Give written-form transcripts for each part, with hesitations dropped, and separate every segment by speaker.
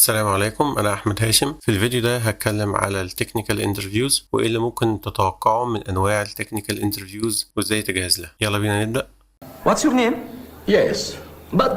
Speaker 1: السلام عليكم، أنا أحمد هاشم. في الفيديو ده هتكلم على التكنيكال انترفيوز وإيه اللي ممكن تتوقعه من أنواع التكنيكال انترفيوز وإزاي تجهز لها. يلا بينا نبدأ.
Speaker 2: What's your name?
Speaker 3: Yes, but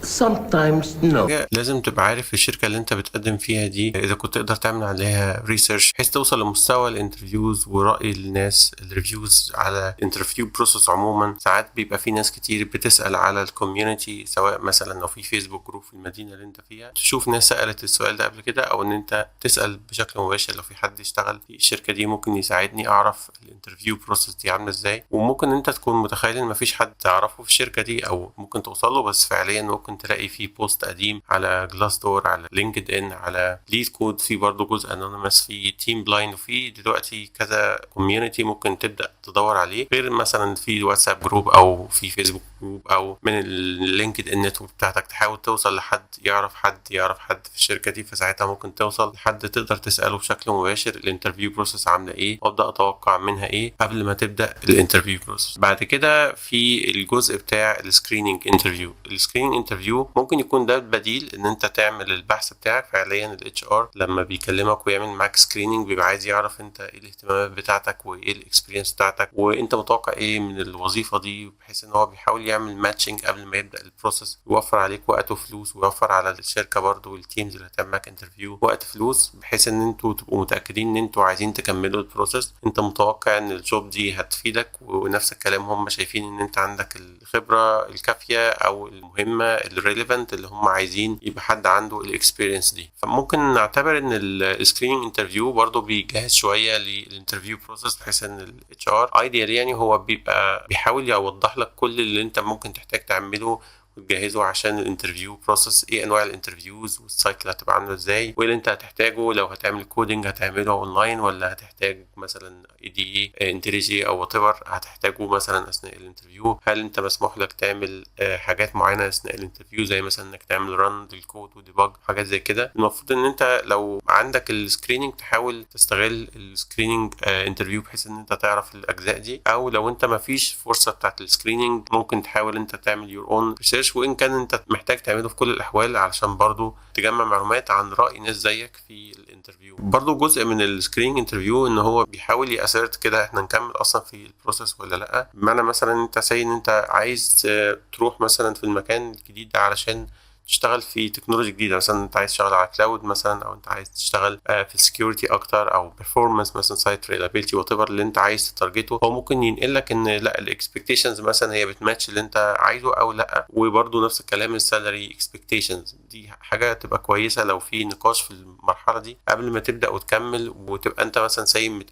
Speaker 3: sometimes no.
Speaker 1: لازم تبقى عارف الشركة اللي انت بتقدم فيها دي إذا كنت تقدر تعمل عليها ريسيرش بحيث توصل لمستوى الانترفيوز ورأي الناس الريفيوز على الانترفيو بروسس. عموما ساعات بيبقى في ناس كتير بتسأل على الكوميونتي، سواء مثلا لو في فيسبوك جروب في المدينة اللي انت فيها تشوف ناس سألت السؤال ده قبل كده، او ان انت تسأل بشكل مباشر لو في حد يشتغل في الشركة دي ممكن يساعدني اعرف الانترفيو بروسس دي عاملة ازاي. وممكن انت تكون متخيل ان مفيش حد تعرفه في الشركة دي او ممكن توصله، بس فعليا ممكن تلاقي في بوست قديم على جلاس دور، على لينكد ان، على ليد كود، في برضه جزء انونيمس، في تيم بلايند، وفي دلوقتي كذا كوميونتي ممكن تبدا تدور عليه، غير مثلا في واتساب جروب او في فيسبوك جروب او من اللينكد ان نتورك بتاعتك تحاول توصل لحد يعرف حد في الشركه دي. فساعتها ممكن توصل لحد تقدر تساله بشكل مباشر الانترفيو بروسس عامله ايه وابدا اتوقع منها ايه قبل ما تبدا الانترفيو بروسس. بعد كده في الجزء بتاع السكريننج انترفيو. السكريننج انترفيو ممكن يكون ده بديل ان انت تعمل البحث بتاعك. فعليا الاتش ار لما بيكلمك ويعمل معاك سكريننج بيبقى عايز يعرف انت ايه الاهتمامات بتاعتك وايه الاكسبيرينس بتاعتك وانت متوقع ايه من الوظيفه دي، بحيث ان هو بيحاول يعمل ماتشنج قبل ما يبدا البروسيس، يوفر عليك وقت وفلوس، ويوفر على الشركه برضو والتيمز اللي هتعمل معاك انترفيو وقت فلوس، بحيث ان انتوا تبقوا متاكدين ان انتوا عايزين تكملوا البروسيس. انت متوقع ان الجوب دي هتفيدك، ونفس الكلام هم شايفين ان انت عندك الخبره الكافيه او المهمه الريليفنت اللي هم عايزين يبقى حد عنده الاكسبيرينس دي. فممكن نعتبر ان السكريننج انترفيو برضو بيجهز شويه للانترفيو بروسيس، بحيث ان الاتش ار ايديال يعني هو بيبقى بيحاول يوضح لك كل اللي انت ممكن تحتاج تعمله وتجهزه عشان الانترفيو بروسس، ايه انواع الانترفيوز والسايكل هتبقى عامله ازاي، وايه اللي انت هتحتاجه لو هتعمل كودنج هتعمله اونلاين ولا هتحتاج مثلا اي دي اي انتريجي او وات ايفر هتحتاجه مثلا اثناء الانترفيو. هل انت مسموح لك تعمل حاجات معينه اثناء الانترفيو زي مثلا انك تعمل ران للكود وديباج حاجات زي كده. المفروض ان انت لو عندك السكريننج تحاول تستغل السكريننج انترفيو بحيث ان انت تعرف الاجزاء دي، او لو انت مفيش فرصه بتاعت السكريننج ممكن تحاول انت تعمل يور اون ريسيرش، وان كان انت محتاج تعمله في كل الاحوال علشان برضو تجمع معلومات عن راي ناس زيك في الانترفيو. برضو جزء من السكريننج انترفيو ان هو بيحاول يأسرت كده احنا نكمل اصلا في البروسيس ولا لا. بمعنى مثلا انت ساي ان انت عايز تروح مثلا في المكان الجديد ده علشان تشتغل في تكنولوجيا جديده، مثلا انت عايز تشتغل على كلاود مثلا، او انت عايز تشتغل في السكيورتي اكتر، او بيرفورمانس مثلا، سايت ريلابيلتي، وات ايفر اللي انت عايز تتارجته. هو ممكن ينقل لك ان لا الاكسبكتيشنز مثلا هي بتماتش اللي انت عايزه او لا، وبرده نفس الكلام السالري اكسبكتيشنز دي حاجه تبقى كويسه لو في نقاش في المرحله دي قبل ما تبدا وتكمل، وتبقى انت مثلا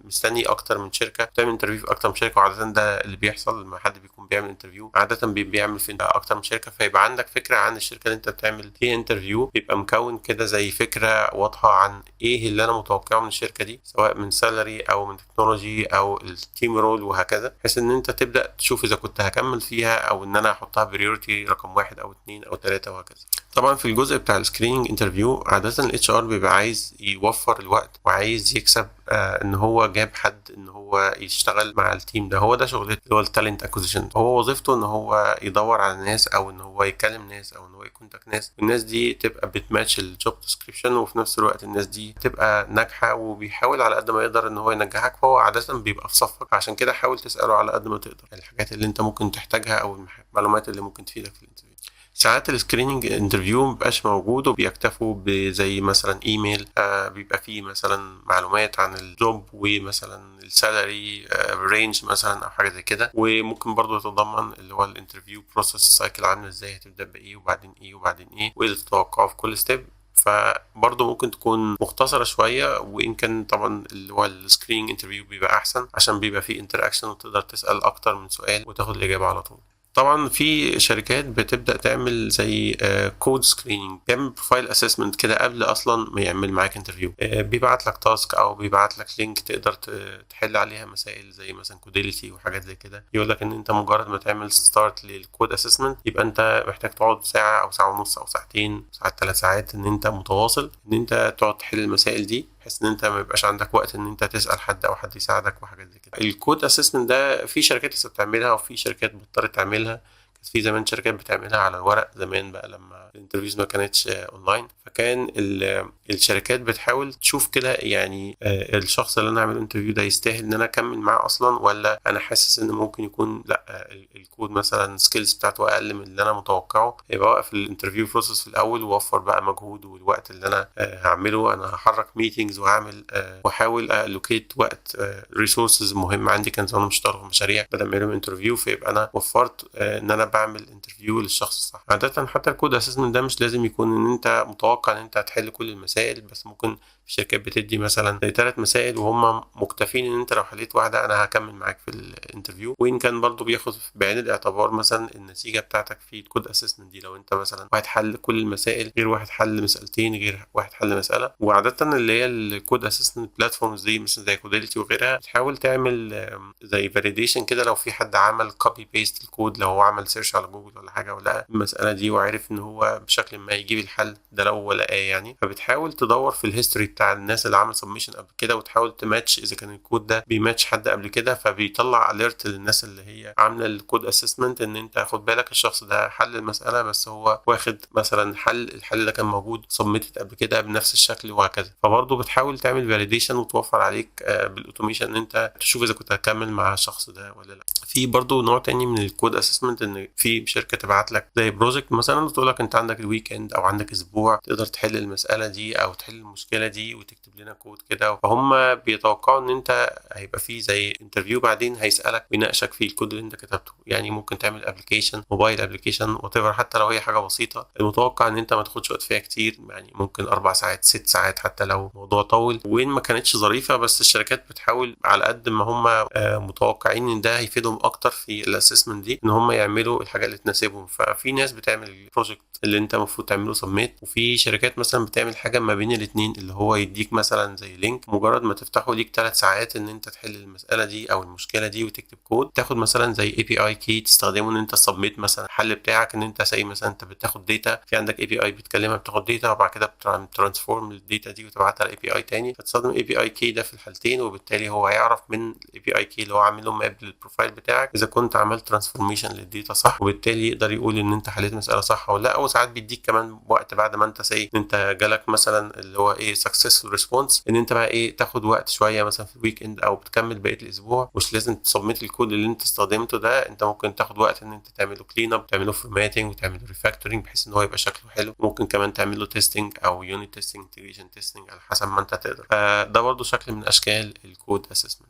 Speaker 1: مستني اكتر من شركه، تعمل انترفيو في اكتر من شركه. وعاده ده اللي بيحصل لما حد بيكون بيعمل انترفيو، عاده بيعمل في اكتر من شركه، فيبقى عندك فكره عن الشركه اللي انت بتعمل فيها انترفيو، يبقى مكون كده زي فكره واضحه عن ايه اللي انا متوقعه من الشركه دي، سواء من سالري او من تكنولوجي او التيم رول وهكذا، بحيث ان انت تبدا تشوف اذا كنت هكمل فيها او ان انا احطها بريورتي رقم 1 او 2 او 3 وهكذا. طبعا في الجزء بتاع السكريننج انترفيو عاده الاتش ار بيبقى عايز يوفر الوقت وعايز يكسب ان هو جاب حد ان هو يشتغل مع التيم ده. هو ده شغلته اللي هو التالنت اكوزيشن. هو وظيفته ان هو يدور على ناس او ان هو يكلم ناس او ان هو يكونتاكت ناس، الناس دي تبقى بتماتش الجوب ديسكريبشن، وفي نفس الوقت الناس دي تبقى ناجحه وبيحاول على قد ما يقدر ان هو ينجحك. فهو عاده بيبقى في صفك، عشان كده حاول تساله على قد ما تقدر الحاجات اللي انت ممكن تحتاجها او المعلومات اللي ممكن تفيدك في الانترفيو. ساعات السكريننج انترفيو مبقاش موجود وبيكتفوا بزي مثلا ايميل بيبقى فيه مثلا معلومات عن الجوب ومثلا السالري رينج مثلا او حاجه زي كده، وممكن برضو يتضمن اللي هو الانترفيو بروسيس سايكل عامله ازاي، هتبدا بايه وبعدين ايه وبعدين ايه، وايه اللي تتوقعه في كل ستيب. فبرضه ممكن تكون مختصرة شوية، وإن كان طبعا اللي هو السكريننج انترفيو بيبقى أحسن عشان بيبقى فيه انتراكشن وتقدر تسأل أكتر من سؤال وتاخد الإجابة على طول. طبعا في شركات بتبدا تعمل زي كود سكريننج، تعمل بروفايل اسسمنت كده قبل اصلا ما يعمل معاك انترفيو. بيبعت لك تاسك او بيبعت لك لينك تقدر تحل عليها مسائل زي مثلا كوديليتي وحاجات زي كده. يقول لك ان انت مجرد ما تعمل ستارت للكود اسسمنت يبقى انت محتاج تقعد ساعه او ساعه ونص او ساعتين، ساعات 3 ساعات، ان انت متواصل ان انت تقعد تحل المسائل دي، بحيث ان انت ما يبقاش عندك وقت ان انت تسال حد او حد يساعدك وحاجات زي كده. الكود اسسمنت ده في شركات لسه بتعملها وفي شركات بطلت تعملها في زمان شركات بتعملها على ورق زمان بقى لما الانترفيوز ما كانتش اونلاين، فكان الشركات بتحاول تشوف كده يعني الشخص اللي انا اعمل انترفيو ده يستاهل ان انا اكمل معاه اصلا، ولا انا حاسس ان ممكن يكون لا الكود مثلا سكيلز بتاعته اقل من اللي انا متوقعه. يبقى واقف الانترفيو بروسس في الاول ووفر بقى مجهود والوقت اللي انا هعمله. انا هحرك ميتينجز وهعمل واحاول الوكيت وقت ريسورسز مهمه عندي كان زمان مشترك في مشاريع بدل ما اعملهم انترفيو، فيبقى انا وفرت ان انا بعمل انترفيو للشخص الصح. عاده حتى الكود اسسمنت ده مش لازم يكون ان انت متوقع ان انت هتحل كل المسائل، بس ممكن في شركات بتدي مثلا 3 مسائل وهم مكتفين ان انت لو حليت واحده انا هكمل معاك في الانترفيو، وان كان برضو بياخد بعين الاعتبار مثلا النتيجه بتاعتك في الكود اسسمنت دي. لو انت مثلا واحد حل كل المسائل غير واحد حل مسألتين غير واحد حل مسألة. وعادة اللي هي الكود اسسمنت بلاتفورمز دي مثلا زي كوديلتي وغيرها بتحاول تعمل زي فاليديشن كده لو في حد عمل كوبي بيست الكود، لو هو عمل سيرش على جوجل ولا حاجه ولقى المسألة دي وعرف ان هو بشكل ما يجيب الحل ده لو لقاه يعني، فبتحاول تدور في الهيستوري بتاع الناس اللي عمل سبمشن قبل كده وتحاول تماتش اذا كان الكود ده بيماتش حد قبل كده، فبيطلع اليرت للناس اللي هي عامله الكود اسسمنت ان انت خد بالك الشخص ده حل المساله بس هو واخد مثلا الحل ده كان موجود سبميتد قبل كده بنفس الشكل وهكذا. فبرضه بتحاول تعمل فاليديشن وتوفر عليك بالاوتوميشن ان انت تشوف اذا كنت هتكمل مع الشخص ده ولا لا. في برضه نوع تاني من الكود اسسمنت ان في شركه تبعت لك زي بروجكت مثلا وتقول لك انت عندك الويك اند او عندك اسبوع تقدر تحل المساله دي او تحل المشكله دي وتكتب لنا كود كده، فهم بيتوقعوا ان انت هيبقى فيه زي انترفيو بعدين هيسالك ويناقشك في الكود اللي انت كتبته. يعني ممكن تعمل ابلكيشن موبايل ابلكيشن وات ايفر، حتى لو هي حاجه بسيطه المتوقع ان انت ما تاخدش وقت فيها كتير، يعني ممكن 4 ساعات 6 ساعات حتى لو موضوع طول وين ما كانتش ظريفه، بس الشركات بتحاول على قد ما هم متوقعين ان ده هيفيدهم اكتر في الاسسمنت دي ان هم يعملوا الحاجه اللي تناسبهم. ففي ناس بتعمل البروجكت اللي انت المفروض تعمله سبميت، وفي شركات مثلا بتعمل حاجه ما بين الاثنين اللي هو يديك مثلا زي لينك مجرد ما تفتحه ليك 3 ساعات ان انت تحل المساله دي او المشكله دي وتكتب كود، تاخد مثلا زي اي بي اي كي تستخدمه ان انت تسبميت مثلا الحل بتاعك. ان انت زي مثلا انت بتاخد داتا في عندك اي بي اي بتكلمها بتاخد داتا وبعد كده بترانسفورم الداتا دي وتبعتها لاي بي اي تاني، فتستخدم اي بي اي كي ده في الحالتين، وبالتالي هو هيعرف من الاي بي اي كي اللي هو عامله ماب للبروفايل بتاعك اذا كنت عملت ترانسفورميشن للداتا صح، وبالتالي يقدر يقول ان انت حليت مساله صح ولا لا. وساعات بيديك كمان وقت بعد ما انت ان انت جالك مثلا اللي هو ايه سكسسفول ريسبونس ان انت بقى ايه تاخد وقت شويه مثلا في الويك اند او بتكمل بقيه الاسبوع، مش لازم تصمت الكود اللي انت استخدمته ده، انت ممكن تاخد وقت ان انت تعمله كلين اب تعمله فورماتنج وتعمله ريفاكتورنج بحيث ان هو يبقى شكله حلو، ممكن كمان تعمله تيستنج او يونت تيستنج انتجريشن تيستنج على حسب ما انت تقدر. فده برضو شكل من اشكال الكود اسسمنت.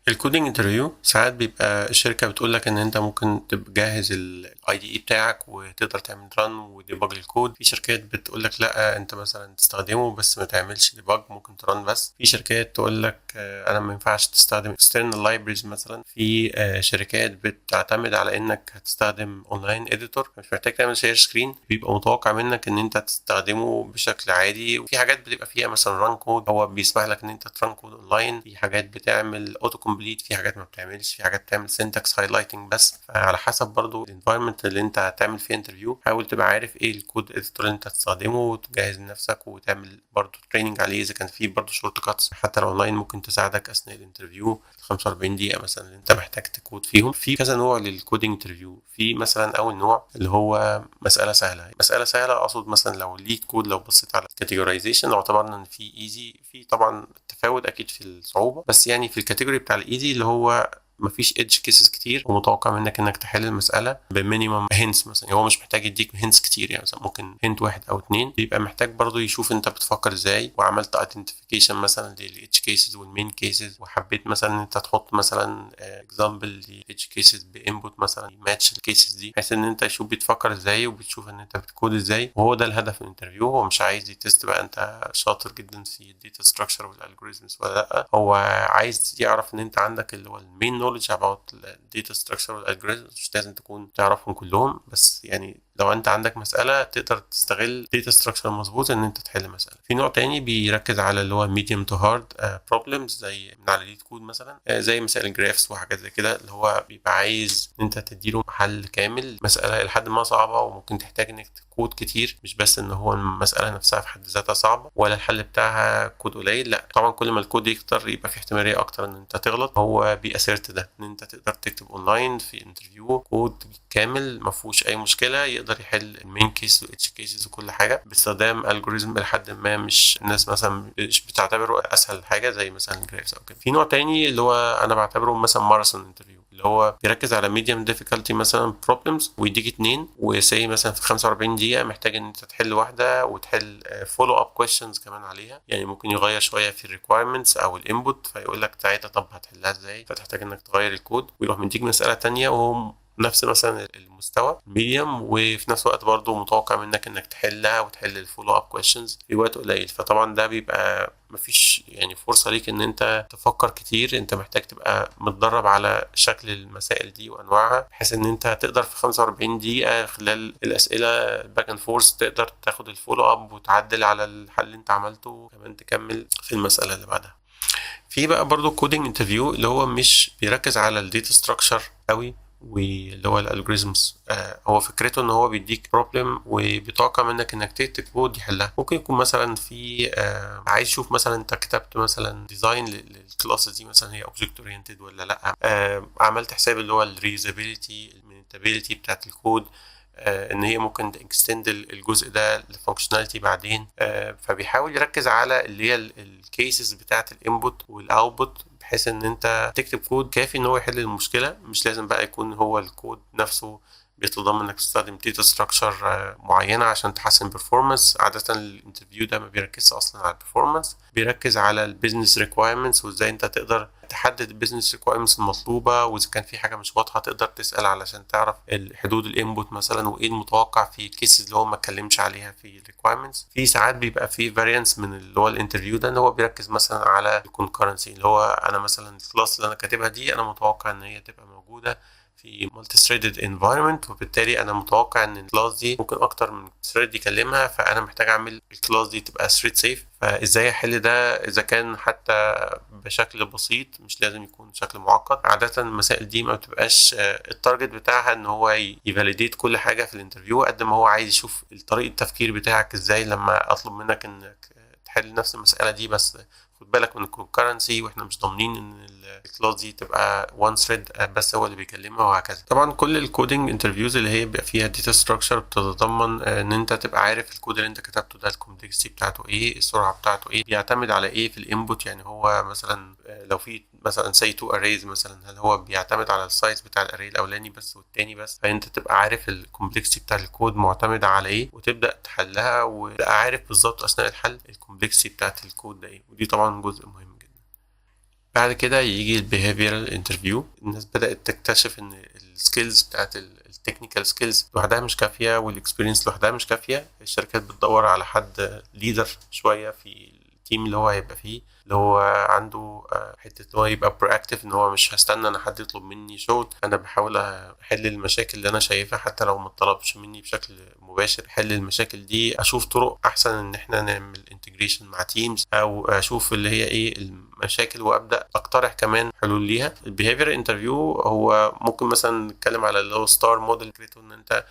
Speaker 1: الكودينج انترفيو ساعات بيبقى الشركه بتقول لك ان انت ممكن تبقى جاهز الاي دي اي بتاعك وتقدر تعمل ران وديباج للكود. في شركات بتقول لك لا انت مثلا تستخدمه بس ما تعملش ديباج ممكن تران بس. في شركات تقول لك انا ما ينفعش تستخدم external libraries مثلا. في شركات بتعتمد على انك هتستخدم اونلاين اديتور مش محتاج تعمل شير سكرين، بيبقى متوقع منك ان انت تستخدمه بشكل عادي. وفي حاجات بتبقى فيها مثلا ران كود هو بيسمح لك ان انت تران كود اونلاين، في حاجات بتعمل اوتو كومبليت، في حاجات ما بتعملش، في حاجات بتعمل سينتاكس هايلايتنج بس. على حسب برضو الانفايرمنت اللي انت هتعمل فيه انترفيو حاول تبقى عارف ايه الكود اديتور اللي انت هتستخدمه وتجهز لنفسك وتعمل برضو تريننج عليه اذا كان فيه برضو شورت كاتس حتى لو اونلاين ممكن تساعدك اثناء الانترفيو 45 دقيقه مثلا اللي انت محتاج تكود فيهم. في كذا نوع للكودينج انترفيو. في مثلا اول نوع اللي هو مساله سهله. مساله سهله اقصد مثلا لو ليد كود لو بصيت على الكاتيجورايزيشن لو اعتبرنا ان في ايزي، في طبعا تفاوت اكيد في الصعوبه، بس يعني في الكاتيجوري بتاع الايزي اللي هو مفيش ايدج كيسز كتير ومتوقع منك انك تحل المساله بمينيمم هنتس مثلا. هو مش محتاج يديك هنتس كتير، يعني مثلا ممكن هنت واحد او اتنين، بيبقى محتاج برضو يشوف انت بتفكر ازاي وعملت ايدنتيفيكيشن مثلا للايدج كيسز والمين كيسز، وحبيت مثلا ان انت تحط مثلا اكزامبل للايدج كيسز بانبوت مثلا يماتش الكيسز دي بحيث ان انت تشوف بتفكر ازاي وبتشوف ان انت بتكود ازاي. وهو ده الهدف من الانترفيو. هو مش عايز يتست بقى انت شاطر جدا في الداتا ستراكشر والالجوريزمز ولا لا، هو عايز يعرف ان انت عندك اللي هو المين knowledge about data structure والalgorithms. مش لازم تكون تعرفهم كلهم بس يعني لو انت عندك مساله تقدر تستغل داتا ستراكشر مظبوط ان انت تحل مساله. في نوع تاني بيركز على اللي هو ميديوم تو هارد بروبلمز، زي من على ليد كود مثلا، زي مسائل الجرافس وحاجات زي كده، اللي هو بيبقى عايز ان انت تديله حل كامل، مساله لحد ما صعبه وممكن تحتاج انك كود كتير، مش بس ان هو المساله نفسها في حد ذاتها صعبه ولا الحل بتاعها كود قليل، لا طبعا كل ما الكود يكتر يبقى في احتماليه اكتر ان انت تغلط. هو بيأسرت ده ان انت تقدر تكتب اونلاين في انترفيو كود كامل ما فيهوش اي مشكله، يقدر يحل المين كيس والاتش كيسز وكل حاجه باستخدام الجوريزم لحد ما مش الناس مثلا مش بتعتبره اسهل حاجه زي مثلا الجرافس او كده. في نوع تاني اللي هو انا بعتبره مثلا ماراثون انترفيو، اللي هو بيركز على ميديوم ديفيكالتي مثلا بروبلمز، ويديك 2 وسي مثلا في 45 دقيقه محتاج ان انت تحل واحده وتحل فولو اب كويشنز كمان عليها. يعني ممكن يغير شويه في الريكويرمنتس او الانبوت، فيقول لك ساعتها طب هتحلها ازاي، فتحتاج انك تغير الكود، ويروح مديك مساله تانية وهو نفس مثلا المستوى ميديوم، وفي نفس الوقت برضو متوقع منك انك تحلها وتحل الفولو اب كويشنز في وقت قليل. فطبعا ده بيبقى مفيش يعني فرصة ليك ان انت تفكر كتير، انت محتاج تبقى متدرب على شكل المسائل دي وانواعها، بحيث ان انت تقدر في 45 دقيقة خلال الاسئلة الباك اند فورس تقدر تاخد الفولو اب وتعدل على الحل اللي انت عملته، وكمان تكمل في المسألة اللي بعدها. في بقى برضو كودينج انترفيو اللي هو مش بيركز على الداتا ستراكشر قوي واللي هو الالجوريزمز، هو فكرته ان هو بيديك بروبلم وبيتوقع منك انك تكتب كود يحلها. ممكن يكون مثلا في عايز يشوف مثلا انت كتبت مثلا ديزاين للكلاسز دي مثلا هي اوبجكت اورينتد ولا لا، عملت حساب اللي هو الريوزابيلتي المينتابيلتي بتاعت الكود، ان هي ممكن تكستند الجزء ده لفانكشناليتي بعدين. فبيحاول يركز على اللي هي الكيسز بتاعت الانبوت والاوتبوت، بحيث ان انت تكتب كود كافي ان هو يحل المشكله، مش لازم بقى يكون هو الكود نفسه بيتضمن انك تستخدم داتا ستراكشر معينه عشان تحسن performance. عاده الانترفيو ده ما بيركزش اصلا على البرفورمانس، بيركز على البيزنس ريكوايرمنتس وازاي انت تقدر تحدد البيزنس ريكوايرمنتس المطلوبه، واذا كان في حاجه مش واضحه تقدر تسال علشان تعرف حدود الانبوت مثلا وايه المتوقع في الكيسز اللي هو ما اتكلمش عليها في الريكوايرمنتس. في ساعات بيبقى في فاريانس من اللي هو الانترفيو ده ان هو بيركز مثلا على الكونكرنسي، اللي هو انا مثلا الكلاس اللي انا كاتبها دي انا متوقع ان هي تبقى موجوده في مالتي ثريدد انفايرمنت، وبالتالي انا متوقع ان الكلاس دي ممكن اكتر من ثريد يكلمها، فانا محتاج اعمل الكلاس دي تبقى ثريد سيف. فازاي احل ده اذا كان حتى بشكل بسيط، مش لازم يكون شكل معقد. عاده المسائل دي ما بتبقاش التارجت بتاعها ان هو يفاليديت كل حاجه في الانترفيو، قد ما هو عايز يشوف طريقه التفكير بتاعك ازاي لما اطلب منك انك تحل نفس المساله دي، بس خد بالك من الكونكرنسي واحنا مش ضامنين ان الكلاس دي تبقى وان ثريد بس هو اللي بيكلمها وهكذا. طبعا كل الكودينج انترفيوز اللي هي بيبقى فيها داتا ستراكشر بتتضمن ان انت تبقى عارف الكود اللي انت كتبته ده الكومبلكسيتي بتاعته ايه، السرعه بتاعته ايه، بيعتمد على ايه في الانبوت. يعني هو مثلا لو في مثلا say 2 arrays مثلا، هل هو بيعتمد على السايز بتاع الاري الاولاني بس والتاني بس، فانت تبقى عارف الكومبلكسيتي بتاع الكود معتمدة على ايه وتبدا تحلها، وتبقى عارف بالظبط اثناء الحل الكومبلكسيتي بتاعت الكود ده ايه، ودي طبعا جزء مهم جدا. بعد كده يجي البيهافيرال انترفيو. الناس بدات تكتشف ان السكيلز بتاعت التكنيكال سكيلز لوحدها مش كافيه، والاكسبيرينس لوحدها مش كافيه. الشركات بتدور على حد ليدر شويه في التيم اللي هو هيبقى فيه، اللي هو عنده حته ان هو يبقى برواكتيف، ان هو مش هستنى ان حد يطلب مني شغل، انا بحاول احل المشاكل اللي انا شايفها حتى لو ما طلبش مني بشكل مباشر. احل المشاكل دي، اشوف طرق احسن ان احنا نعمل انتجريشن مع تيمز، او اشوف اللي هي ايه المشاكل وابدا اقترح كمان حلول ليها. البيهيفير انترفيو هو ممكن مثلا نتكلم على اللي هو ستار موديل، ان انت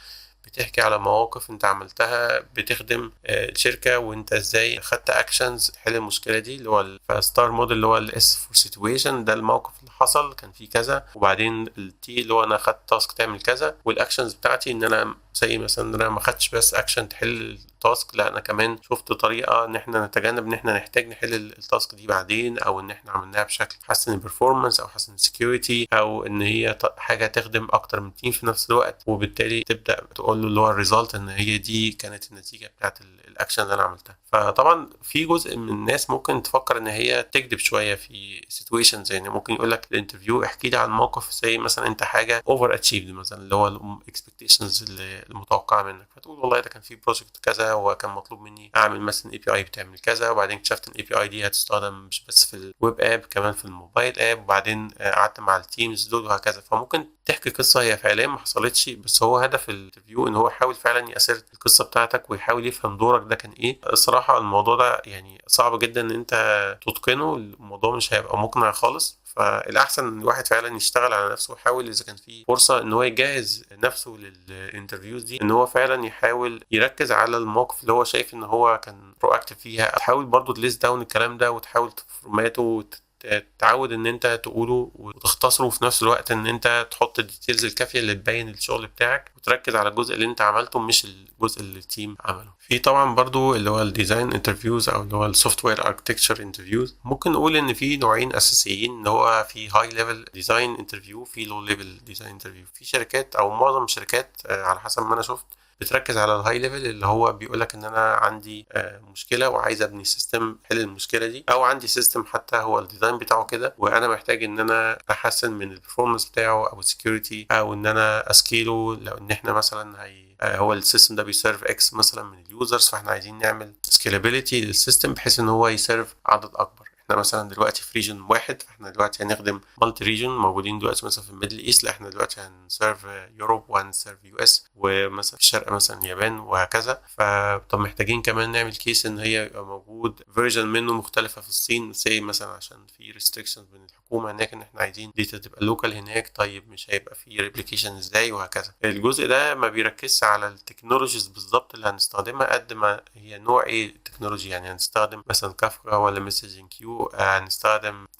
Speaker 1: بتحكي على مواقف انت عملتها بتخدم الشركه وانت ازاي خدت اكشنز تحل المشكله دي، اللي هو الستار موديل اللي هو الاس فور سيتويشن، ده الموقف اللي حصل كان فيه كذا، وبعدين التي اللي هو انا خدت تاسك تعمل كذا، والاكشنز بتاعتي ان انا زي مثلا انا ما خدتش بس اكشن تحل التاسك، لا انا كمان شفت طريقه ان احنا نتجنب ان احنا نحتاج نحل التاسك دي بعدين، او ان احنا عملناها بشكل حسن البرفورمانس او حسن السكيورتي، او ان هي حاجه تخدم اكتر من تيم في نفس الوقت، وبالتالي تبدا تقول له اللي هو الريزلت ان هي دي كانت النتيجه بتاعت الاكشن اللي انا عملتها. فطبعا في جزء من الناس ممكن تفكر ان هي تكذب شويه في سيتويشنز، يعني ممكن يقول لك الانترفيو احكي لي عن موقف زي مثلا انت حاجه اوفر اتشيفد مثلا، اللي هو الاكسبكتيشنز اللي المتوقعه منك، فتقول والله ده كان في بروجكت كذا وكان مطلوب مني اعمل مثلا اي بي اي بتعمل كذا، وبعدين اكتشفت ان الاي بي اي دي هتستخدم مش بس في الويب اب، كمان في الموبايل اب، وبعدين قعدت مع التيمز دول وهكذا. فممكن تحكي قصه هي فعليا ما حصلتش، بس هو هدف الانترفيو ان هو يحاول فعلا يأسر القصه بتاعتك ويحاول يفهم دورك ده كان ايه. الصراحه الموضوع ده يعني صعب جدا ان انت تتقنه، الموضوع مش هيبقى مقنع خالص. فالاحسن ان الواحد فعلا يشتغل على نفسه ويحاول اذا كان في فرصه ان هو يجهز نفسه للانترفيوز دي، ان هو فعلا يحاول يركز على الموقف اللي هو شايف ان هو كان برو اكتف فيها. تحاول برضو تليست داون الكلام ده وتحاول تفورماته تتعود ان انت تقوله وتختصره، في نفس الوقت ان انت تحط الديتيلز الكافيه اللي تبين الشغل بتاعك، وتركز على الجزء اللي انت عملته مش الجزء اللي التيم عمله. في طبعا برضو اللي هو الديزاين انترفيوز او اللي هو السوفت وير اركتكتشر انترفيوز. ممكن نقول ان في نوعين اساسيين، ان هو في هاي ليفل ديزاين انترفيو، في لو ليفل ديزاين انترفيو. في شركات او معظم الشركات على حسب ما انا شفت بتركز على الهاي ليفل، اللي هو بيقولك ان انا عندي مشكله وعايز ابني سيستم حل المشكله دي، او عندي سيستم حتى هو الديزاين بتاعه كده وانا محتاج ان انا احسن من البرفورمانس بتاعه او السكيورتي، او ان انا اسكيله. لو ان احنا مثلا هو السيستم ده بيسيرف اكس مثلا من اليوزرز، فاحنا عايزين نعمل سكيلابيليتي للسيستم بحيث ان هو يسيرف عدد اكبر. احنا مثلا دلوقتي في ريجن واحد، فاحنا دلوقتي هنخدم مالتي ريجن موجودين دلوقتي مثلا في الميدل ايست، لا احنا دلوقتي هنسيرف يوروب وهنسيرف يو اس، ومثلا في الشرق مثلا اليابان وهكذا. فطب محتاجين كمان نعمل كيس ان هي يبقى موجود فيرجن منه مختلفه في الصين، زي مثلا عشان في ريستريكشنز من الحكومه هناك ان احنا عايزين ديتا تبقى لوكال هناك. طيب مش هيبقى في ريبليكيشن ازاي وهكذا. الجزء ده ما بيركزش على التكنولوجيز بالظبط اللي هنستخدمها قد ما هي نوع ايه التكنولوجي. يعني هنستخدم مثلا كافكا ولا مسجنج كيو،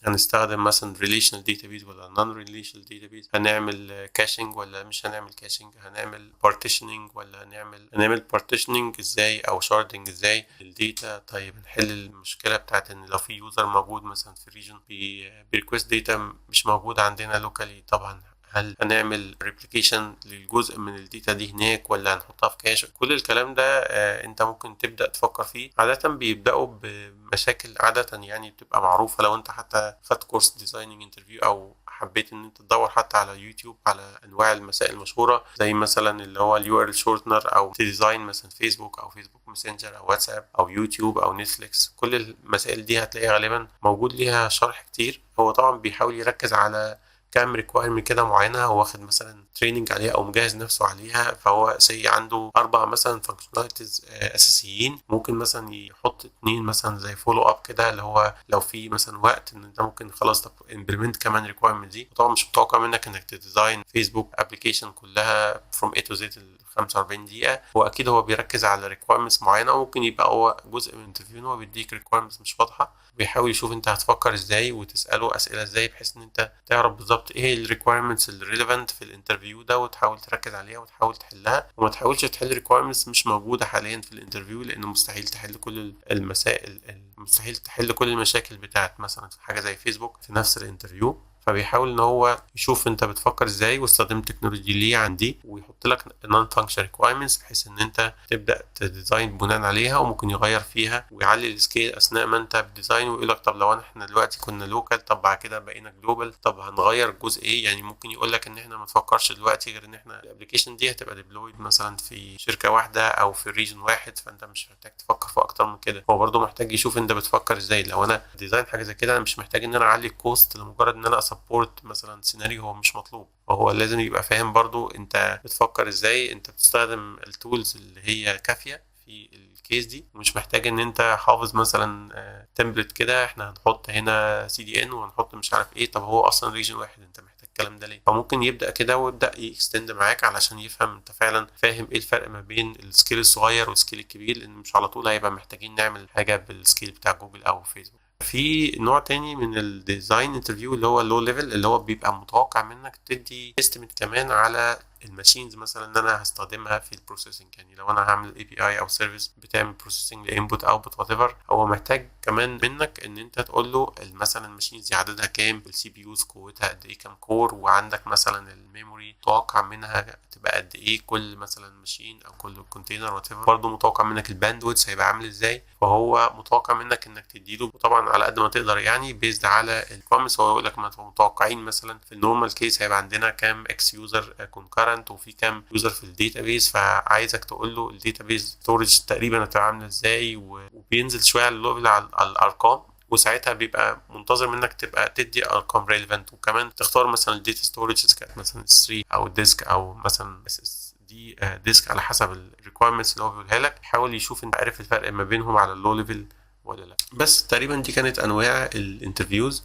Speaker 1: هنستخدم مثلا ريليشنال داتابيز ولا نون ريليشنال داتابيز، هنعمل كاشنج ولا مش هنعمل كاشنج، هنعمل بارتيشنينج ولا هنعمل بارتيشنينج ازاي او شاردنج ازاي للداتا. طيب نحل المشكله بتاعت ان لو في يوزر موجود مثلا في ريجن بيريكوست داتا مش موجوده عندنا لوكالي، طبعا هل هنعمل ريبليكيشن للجزء من الداتا دي هناك ولا هنحطها في كاش. كل الكلام ده انت ممكن تبدأ تفكر فيه. عادة بيبدأوا بمشاكل عادة يعني بتبقى معروفة، لو انت حتى خدت كورس ديزايننج انترفيو او حبيت ان انت تدور حتى على يوتيوب على انواع المسائل المشهورة، زي مثلا اللي هو اليو ار ال شورتنر، او تديزاين مثلا فيسبوك او فيسبوك ماسنجر او واتساب او يوتيوب او نتفليكس. كل المسائل دي هتلاقيها غالبا موجود ليها شرح كتير. هو طبعا بيحاول يركز على كام ريكوايرمنت كده معينه، هو واخد مثلا تريننج عليها او مجهز نفسه عليها، فهو عنده 4 مثلا فانكشناليتيز اساسيين. ممكن مثلا يحط 2 مثلا زي فولو اب كده، اللي هو لو في مثلا وقت ان انت ممكن خلاص طب امبلمنت كمان ريكوايرمنت دي. طبعا مش متوقع منك انك تديزاين فيسبوك ابلكيشن كلها فروم اي تو زد 45 دقيقه. هو اكيد هو بيركز على ريكوايرمنتس معينه، وممكن يبقى هو جزء من الانترفيو ان هو بيديك ريكوايرمنتس مش واضحه، بيحاول يشوف انت هتفكر ازاي وتساله اسئله ازاي بحيث ان انت تعرف بالظبط ايه الريكويرمنتس الريليفنت في الانترفيو ده، وتحاول تركز عليها وتحاول تحلها. وما تحاولش تحل ريكويرمنتس مش موجوده حاليا في الانترفيو، لانه مستحيل تحل كل المسائل، مستحيل تحل كل المشاكل بتاعت مثلا حاجه زي فيسبوك في نفس الانترفيو. فبيحاول ان هو يشوف انت بتفكر ازاي واستخدمت تكنولوجي ليه عندي، ويحط لك نون فانكشن ريكويرمنتس بحيث ان انت تبدا تديزاين بناء عليها، وممكن يغير فيها ويعلي السكيل اثناء ما انت بتديزاين، ويقول لك طب لو احنا دلوقتي كنا لوكال، طب بعد كده بقينا جلوبال، طب هنغير جزء ايه. يعني ممكن يقول لك ان احنا ما نفكرش دلوقتي غير ان احنا الابلكيشن دي هتبقى ديبلويد مثلا في شركه واحده او في ريجن واحد، فانت مش محتاج تفكر في اكتر من كده. هو برضه محتاج يشوف انت بتفكر ازاي. لو انا ديزاين حاجه زي كده انا مش محتاج ان انا اعلي الكوست لمجرد ان انا اسبورت مثلا سيناريو هو مش مطلوب. وهو لازم يبقى فاهم برضو انت بتفكر ازاي، انت بتستخدم التولز اللي هي كافية في الكيس دي، ومش محتاج ان انت حافظ مثلا تمبلت كده احنا هنحط هنا سي دي ان وهنحط مش عارف ايه. طب هو اصلا ريجن واحد، انت محتاج الكلام ده ليه؟ فممكن يبدا كده ويبدا يكستند معاك علشان يفهم انت فعلا فاهم ايه الفرق ما بين السكيل الصغير والسكيل الكبير، لان مش على طول هيبقى محتاجين نعمل حاجه بالسكيل بتاع جوجل او فيسبوك. في نوع تاني من الديزاين انترفيو اللي هو اللو ليفل، اللي هو بيبقى متوقع منك تدي استيميت كمان على الماشينز مثلا ان انا هستخدمها في البروسيسنج. يعني لو انا هعمل اي بي اي او سيرفيس بتعمل بروسيسنج لانبوت اوتبوت وات ايفر، هو محتاج كمان منك ان انت تقول له مثلا الماشينز دي عددها كام، السي بي يوز قوتها قد ايه، كام كور، وعندك مثلا الميموري متوقع منها تبقى قد ايه كل مثلا ماشين او كل كونتينر وات ايفر. برضه متوقع منك الباندويث هيبقى عامل ازاي، فهو متوقع منك انك تديله طبعا على قد ما تقدر يعني بيزد على البروميس. هو يقول لك متوقعين مثلا في النورمال كيس هيبقى عندنا كام اكس يوزر كونكرنت، كلاينت وفي كام يوزر في الداتابيز، فعايزك تقول له الداتابيز ستورج تقريبا هتبقى عامله ازاي، وبينزل شويه على الليفل على الارقام، وساعتها بيبقى منتظر منك تبقى تدي ارقام ريليفنت، وكمان تختار مثلا الداتا ستورج كانت مثلا 3 او ديسك او مثلا اس اس دي ديسك على حسب الريكويرمنتس اللي هو بيقولها لك. يحاول يشوف انت عارف الفرق ما بينهم على اللو ليفل ولا لا. بس تقريبا دي كانت انواع الانترفيوز.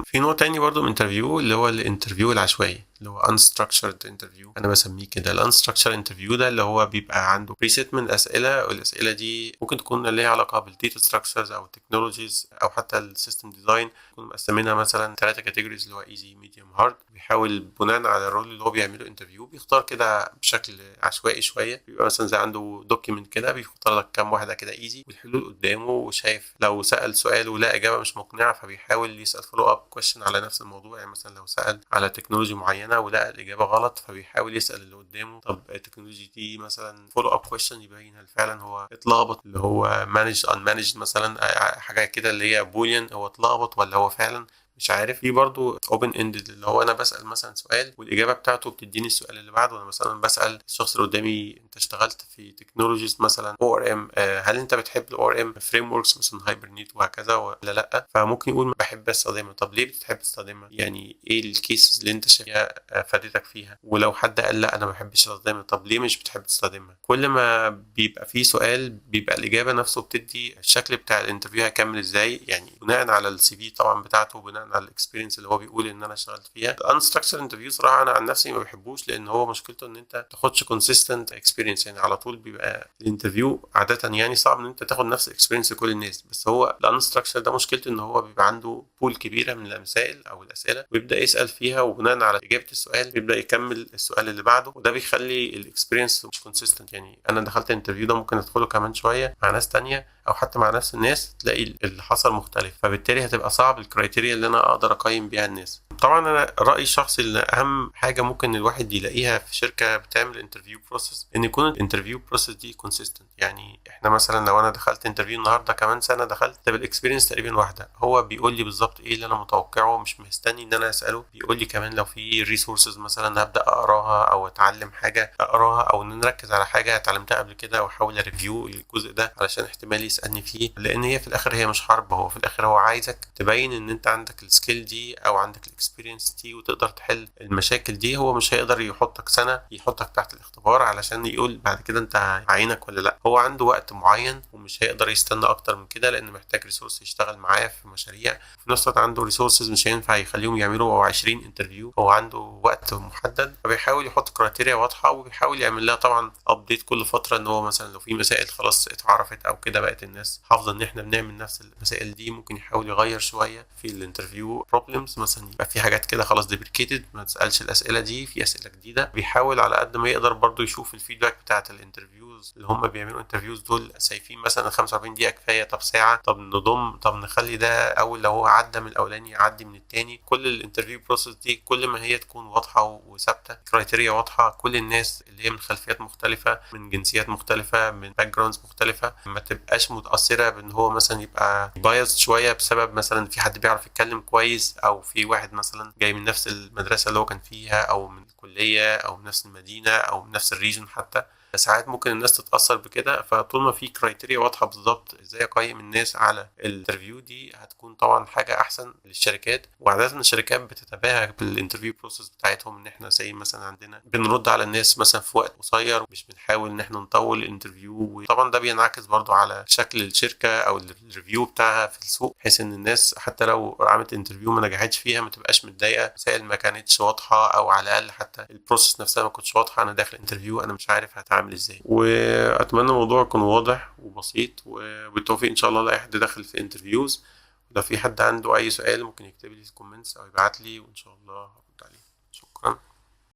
Speaker 1: في نوع تاني برضو من انترفيو اللي هو الانترفيو العشوائي اللي هو unstructured interview، انا بسميه كده. الانستراكشر انترفيو ده اللي هو بيبقى عنده بريسيت من الاسئله، والاسئله دي ممكن تكون ليها علاقه بالديتا ستراكشرز او التكنولوجيز او حتى السيستم ديزاين، يكون مقسمينها مثلا 3 كاتيجوريز اللي هو ايزي ميديوم هارد. بيحاول بناء على الرول اللي هو بيعمله انترفيو بيختار كده بشكل عشوائي شويه، بيبقى مثلا زي عنده دوكيمنت كده بيختار لك كام واحده كده ايزي والحلول قدامه، وشايف لو سال سؤال ولا اجابه مش مقنعه فبيحاول يسال فولو اب كويشن على نفس الموضوع. يعني مثلا لو سال على تكنولوجي معينه ولقى الاجابه غلط فبيحاول يسال اللي قدامه طب التكنولوجي دي مثلا فولو اب كويشن يبين هل فعلا هو اتلخبط، اللي هو مانج ان مانج مثلا حاجه كده اللي هي بوليان، هو اتلخبط ولا هو فعلا مش عارف. في برضو اوبن اندد اللي هو انا بسال مثلا سؤال والاجابه بتاعته بتديني السؤال اللي بعده. انا مثلا بسال الشخص اللي قدامي انت اشتغلت في تكنولوجيز مثلا او ار ام، هل انت بتحب الاو ار ام فريم وركس مثلا هايبرنيت وهكذا ولا لا؟ فممكن يقول بحب استخدمها. طب ليه بتحب تستخدمها؟ يعني ايه الكيسز اللي انت شايفها فادتك فيها؟ ولو حد قال لا انا ما بحبش استخدمها، طب ليه مش بتحب تستخدمها؟ كل ما بيبقى في سؤال بيبقى الاجابه نفسه بتدي الشكل بتاع الانترفيو هيكمل ازاي، يعني بناء على السي في طبعا بتاعته، بناء على الاكسبيرينس اللي هو بيقول ان انا اشتغلت فيها. الانستراكشر انترفيو صراحه انا عن نفسي ما بحبوش، لان هو مشكلته ان انت تاخدش كونسيستنت اكسبيرينس، يعني على طول بيبقى الانترفيو عاده يعني صعب ان انت تاخد نفس الاكسبيرينس لكل الناس. بس هو الانستراكشر ده مشكلته ان هو بيبقى عنده بول كبيره من المسائل او الاسئله ويبدا يسال فيها، وبناء على اجابه السؤال بيبدا يكمل السؤال اللي بعده، وده بيخلي الاكسبيرينس مش كونسيستنت. يعني انا دخلت الانترفيو ده ممكن ادخله كمان شويه مع ناس تانية او حتى مع نفس الناس تلاقي اللي حصل مختلف، فبالتالي هتبقى صعب الكرايتيريا اللي انا اقدر اقيم بيها الناس. طبعا انا رايي الشخصي ان اهم حاجه ممكن الواحد يلاقيها في شركه بتعمل انترفيو بروسيس ان يكون الانترفيو بروسيس دي كونسيستنت. يعني احنا مثلا لو انا دخلت انترفيو النهارده كمان سنه دخلت بالاكسبيرينس تقريبا واحده، هو بيقول لي بالظبط ايه اللي انا متوقعه، مش مستني ان انا اساله. بيقول لي كمان لو في ريسورسز مثلا هبدا اقراها او اتعلم حاجه اقراها، او ان نركز على حاجه اتعلمتها قبل كده واحاول اريفيو الجزء ده علشان احتمال يسالني فيه. لان هي في الاخر هي مش حرب، هو في الاخر هو عايزك تبين ان انت عندك السكيل دي او عندك الاكسبيرينس دي وتقدر تحل المشاكل دي. هو مش هيقدر يحطك سنه يحطك تحت الاختبار علشان يقول بعد كده انت عينك ولا لا. هو عنده وقت معين ومش هيقدر يستنى اكتر من كده، لان محتاج ريسورس يشتغل معاه في مشاريع. في نفس الوقت عنده ريسورسز مش هينفع يخليهم يعملوا 20 انترفيو، هو عنده وقت محدد، فبيحاول يحط كرايتيريا واضحه وبيحاول يعمل لها طبعا ابديت كل فتره. ان هو مثلا لو في مسائل خلاص اتعرفت او كده بقت الناس حافظه ان احنا بنعمل نفس المسائل دي، ممكن يحاول يغير شويه في الانترفيو بروبلمز، مثلا يبقى في حاجات كده خلاص ديبريكيتد ما تسالش الاسئله دي، في اسئله جديده. بيحاول على قد ما يقدر برضو يشوف الفيدباك بتاعه الانترفيوز اللي هم بيعملوا انترفيوز دول شايفين مثلا 45 دقيقه كفايه، طب ساعه، طب نضم، طب نخلي ده اول لو هو عدى من الاولاني يعدي من التاني. كل الانترفيو بروسيس دي كل ما هي تكون واضحه وثابته، كرايتيريا واضحه، كل الناس اللي هي من خلفيات مختلفه من جنسيات مختلفه من باك جراوندز مختلفه ما تبقاش متاثره بان هو مثلا يبقى بايظ شويه بسبب مثلا في حد بيعرف يتكلم كويس، او في واحد مثلا جاي من نفس المدرسه اللي هو كان فيها، او من الكليه، او من نفس المدينه، او من نفس الريجن حتى. ساعات ممكن الناس تتأثر بكده. فطول ما في كرايتيريا واضحة بالظبط ازاي اقيم الناس على الانترفيو دي هتكون طبعا حاجة احسن للشركات. وعادة الشركات بتتباهى بالانترفيو بروسيس بتاعتهم، ان احنا زي مثلا عندنا بنرد على الناس مثلا في وقت قصير، مش بنحاول ان احنا نطول الانترفيو. وطبعا ده بينعكس برضو على شكل الشركة او الريفيو بتاعها في السوق، بحيث ان الناس حتى لو عملت انترفيو ما نجحتش فيها ما تبقاش متضايقة، مسائل ما كانتش واضحة، او على الاقل حتى البروسيس نفسها ما كنتش واضحة. انا داخل انترفيو انا مش عارف هتعامل ازاي. واتمنى الموضوع يكون واضح وبسيط، وبالتوفيق ان شاء الله لاي حد داخل في انترفيوز. لو في حد عنده اي سؤال ممكن يكتب لي في الكومنتس او يبعت لي، وان شاء الله هرد عليه. شكرا.